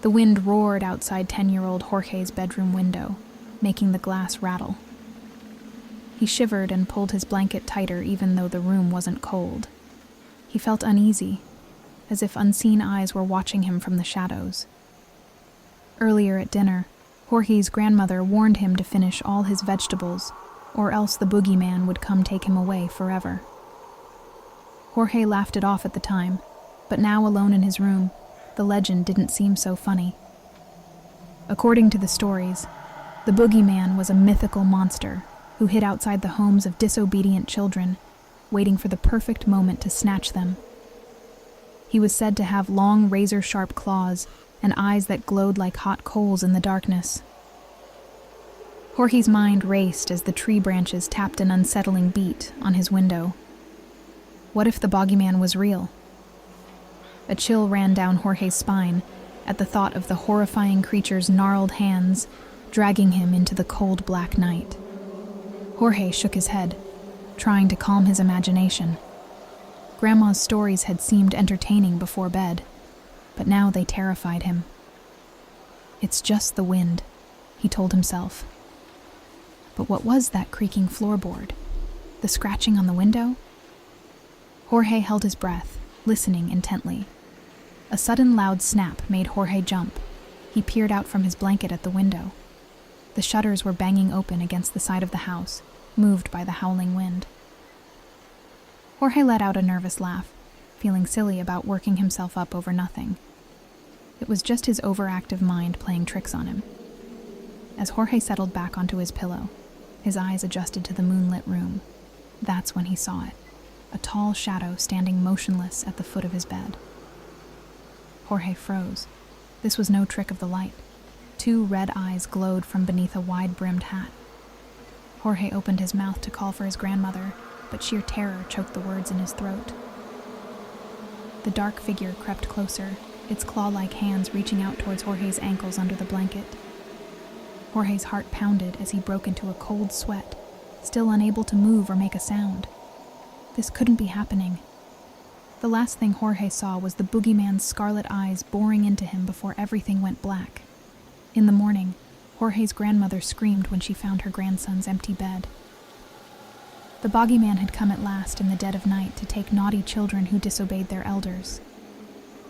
The wind roared outside 10-year-old Jorge's bedroom window, making the glass rattle. He shivered and pulled his blanket tighter even though the room wasn't cold. He felt uneasy, as if unseen eyes were watching him from the shadows. Earlier at dinner, Jorge's grandmother warned him to finish all his vegetables, or else the boogeyman would come take him away forever. Jorge laughed it off at the time, but now alone in his room, the legend didn't seem so funny. According to the stories, the boogeyman was a mythical monster who hid outside the homes of disobedient children, waiting for the perfect moment to snatch them. He was said to have long, razor-sharp claws and eyes that glowed like hot coals in the darkness. Jorge's mind raced as the tree branches tapped an unsettling beat on his window. What if the boogeyman was real? A chill ran down Jorge's spine at the thought of the horrifying creature's gnarled hands dragging him into the cold black night. Jorge shook his head, trying to calm his imagination. Grandma's stories had seemed entertaining before bed, but now they terrified him. It's just the wind, he told himself. But what was that creaking floorboard? The scratching on the window? Jorge held his breath, listening intently. A sudden loud snap made Jorge jump. He peered out from his blanket at the window. The shutters were banging open against the side of the house, moved by the howling wind. Jorge let out a nervous laugh, feeling silly about working himself up over nothing. It was just his overactive mind playing tricks on him. As Jorge settled back onto his pillow, his eyes adjusted to the moonlit room. That's when he saw it, a tall shadow standing motionless at the foot of his bed. Jorge froze. This was no trick of the light. 2 red eyes glowed from beneath a wide-brimmed hat. Jorge opened his mouth to call for his grandmother, but sheer terror choked the words in his throat. The dark figure crept closer, its claw-like hands reaching out towards Jorge's ankles under the blanket. Jorge's heart pounded as he broke into a cold sweat, still unable to move or make a sound. This couldn't be happening. The last thing Jorge saw was the boogeyman's scarlet eyes boring into him before everything went black. In the morning, Jorge's grandmother screamed when she found her grandson's empty bed. The boogeyman had come at last in the dead of night to take naughty children who disobeyed their elders.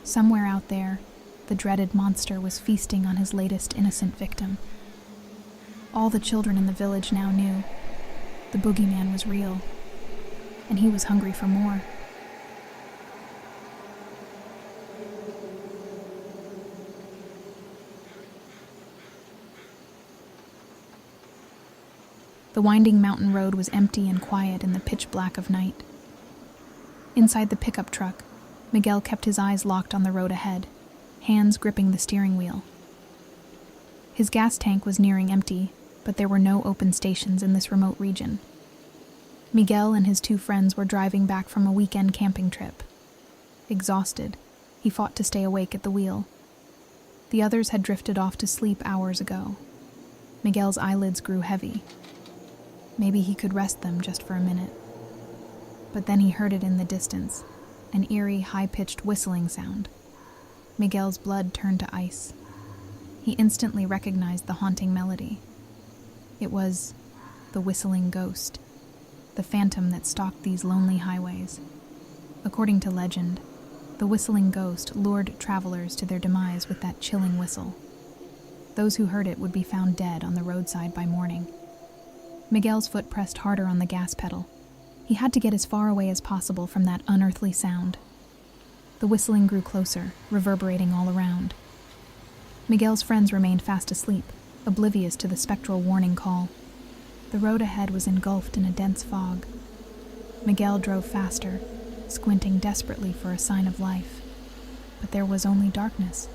Somewhere out there, the dreaded monster was feasting on his latest innocent victim. All the children in the village now knew the boogeyman was real, and he was hungry for more. The winding mountain road was empty and quiet in the pitch black of night. Inside the pickup truck, Miguel kept his eyes locked on the road ahead, hands gripping the steering wheel. His gas tank was nearing empty, but there were no open stations in this remote region. Miguel and his 2 friends were driving back from a weekend camping trip. Exhausted, he fought to stay awake at the wheel. The others had drifted off to sleep hours ago. Miguel's eyelids grew heavy. Maybe he could rest them just for a minute. But then he heard it in the distance, an eerie, high-pitched whistling sound. Miguel's blood turned to ice. He instantly recognized the haunting melody. It was the whistling ghost, the phantom that stalked these lonely highways. According to legend, the whistling ghost lured travelers to their demise with that chilling whistle. Those who heard it would be found dead on the roadside by morning. Miguel's foot pressed harder on the gas pedal. He had to get as far away as possible from that unearthly sound. The whistling grew closer, reverberating all around. Miguel's friends remained fast asleep, oblivious to the spectral warning call. The road ahead was engulfed in a dense fog. Miguel drove faster, squinting desperately for a sign of life. But there was only darkness.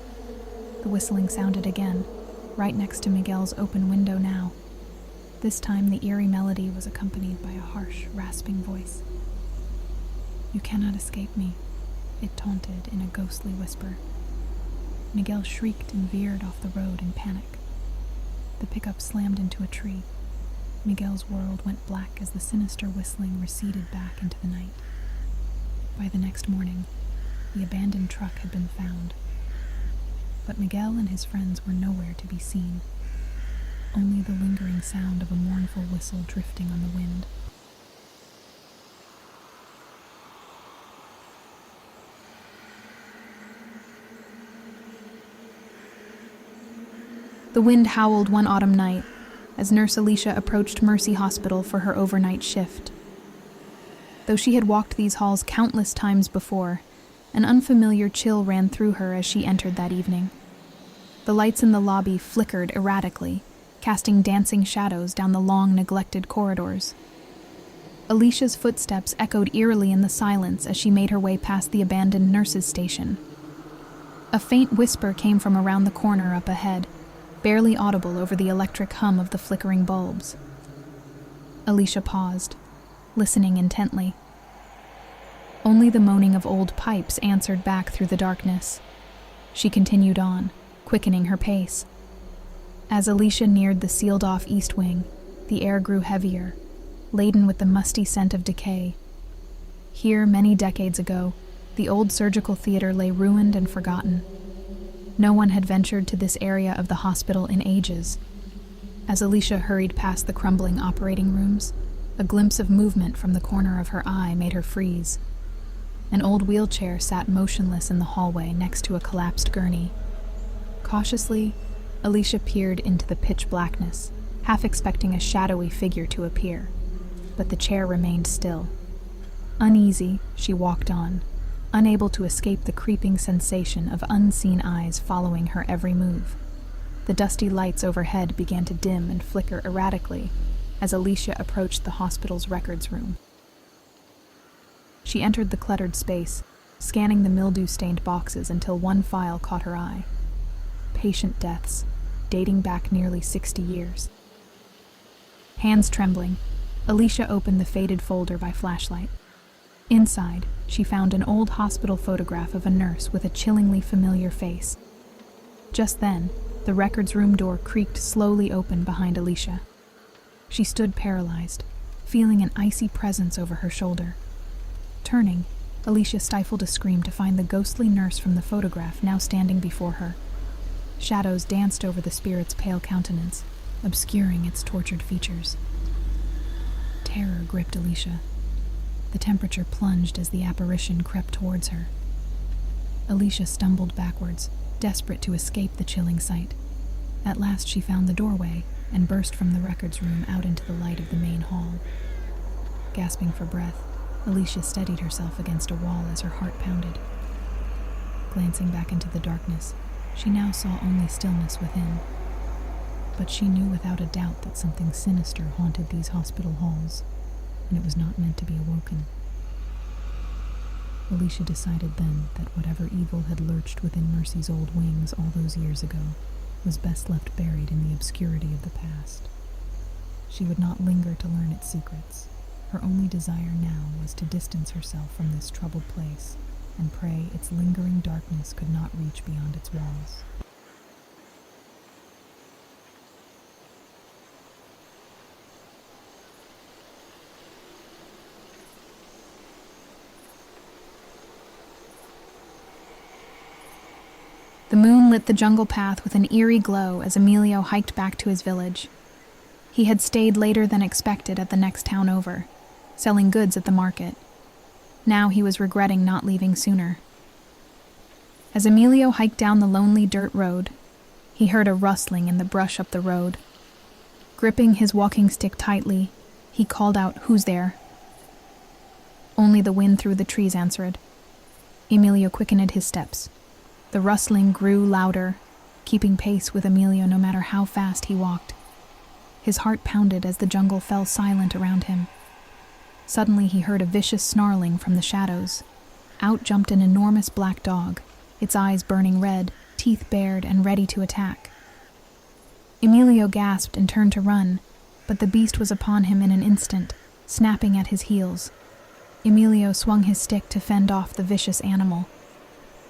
The whistling sounded again, right next to Miguel's open window now. This time the eerie melody was accompanied by a harsh, rasping voice. "You cannot escape me," it taunted in a ghostly whisper. Miguel shrieked and veered off the road in panic. The pickup slammed into a tree. Miguel's world went black as the sinister whistling receded back into the night. By the next morning, the abandoned truck had been found. But Miguel and his friends were nowhere to be seen, only the lingering sound of a mournful whistle drifting on the wind. The wind howled one autumn night as Nurse Alicia approached Mercy Hospital for her overnight shift. Though she had walked these halls countless times before, an unfamiliar chill ran through her as she entered that evening. The lights in the lobby flickered erratically, casting dancing shadows down the long, neglected corridors. Alicia's footsteps echoed eerily in the silence as she made her way past the abandoned nurses' station. A faint whisper came from around the corner up ahead, barely audible over the electric hum of the flickering bulbs. Alicia paused, listening intently. Only the moaning of old pipes answered back through the darkness. She continued on, quickening her pace. As Alicia neared the sealed-off east wing, the air grew heavier, laden with the musty scent of decay. Here, many decades ago, the old surgical theater lay ruined and forgotten. No one had ventured to this area of the hospital in ages. As Alicia hurried past the crumbling operating rooms, a glimpse of movement from the corner of her eye made her freeze. An old wheelchair sat motionless in the hallway next to a collapsed gurney. Cautiously, Alicia peered into the pitch blackness, half expecting a shadowy figure to appear, but the chair remained still. Uneasy, she walked on, unable to escape the creeping sensation of unseen eyes following her every move. The dusty lights overhead began to dim and flicker erratically as Alicia approached the hospital's records room. She entered the cluttered space, scanning the mildew-stained boxes until one file caught her eye. Patient deaths, dating back nearly 60 years. Hands trembling, Alicia opened the faded folder by flashlight. Inside, she found an old hospital photograph of a nurse with a chillingly familiar face. Just then, the records room door creaked slowly open behind Alicia. She stood paralyzed, feeling an icy presence over her shoulder. Turning, Alicia stifled a scream to find the ghostly nurse from the photograph now standing before her. Shadows danced over the spirit's pale countenance, obscuring its tortured features. Terror gripped Alicia. The temperature plunged as the apparition crept towards her. Alicia stumbled backwards, desperate to escape the chilling sight. At last she found the doorway and burst from the records room out into the light of the main hall. Gasping for breath, Alicia steadied herself against a wall as her heart pounded. Glancing back into the darkness, she now saw only stillness within. But she knew without a doubt that something sinister haunted these hospital halls, and it was not meant to be awoken. Alicia decided then that whatever evil had lurched within Mercy's old wings all those years ago was best left buried in the obscurity of the past. She would not linger to learn its secrets. Her only desire now was to distance herself from this troubled place and pray its lingering darkness could not reach beyond its walls. The moon lit the jungle path with an eerie glow as Emilio hiked back to his village. He had stayed later than expected at the next town over, selling goods at the market. Now he was regretting not leaving sooner. As Emilio hiked down the lonely dirt road, he heard a rustling in the brush up the road. Gripping his walking stick tightly, he called out, "Who's there?" Only the wind through the trees answered. Emilio quickened his steps. The rustling grew louder, keeping pace with Emilio no matter how fast he walked. His heart pounded as the jungle fell silent around him. Suddenly he heard a vicious snarling from the shadows. Out jumped an enormous black dog, its eyes burning red, teeth bared and ready to attack. Emilio gasped and turned to run, but the beast was upon him in an instant, snapping at his heels. Emilio swung his stick to fend off the vicious animal.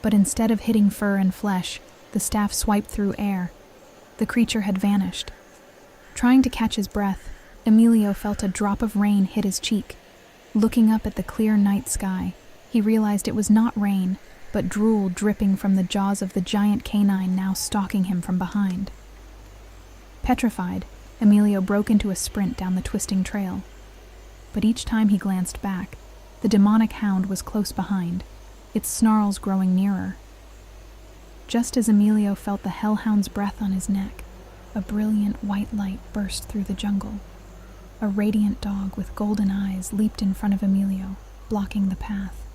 But instead of hitting fur and flesh, the staff swiped through air. The creature had vanished. Trying to catch his breath, Emilio felt a drop of rain hit his cheek. Looking up at the clear night sky, he realized it was not rain, but drool dripping from the jaws of the giant canine now stalking him from behind. Petrified, Emilio broke into a sprint down the twisting trail. But each time he glanced back, the demonic hound was close behind, its snarls growing nearer. Just as Emilio felt the hellhound's breath on his neck, a brilliant white light burst through the jungle. A radiant dog with golden eyes leaped in front of Emilio, blocking the path.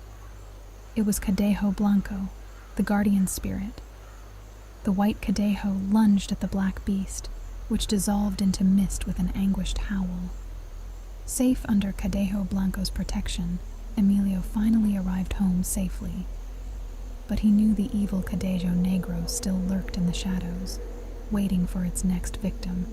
It was Cadejo Blanco, the guardian spirit. The white Cadejo lunged at the black beast, which dissolved into mist with an anguished howl. Safe under Cadejo Blanco's protection, Emilio finally arrived home safely. But he knew the evil Cadejo Negro still lurked in the shadows, waiting for its next victim.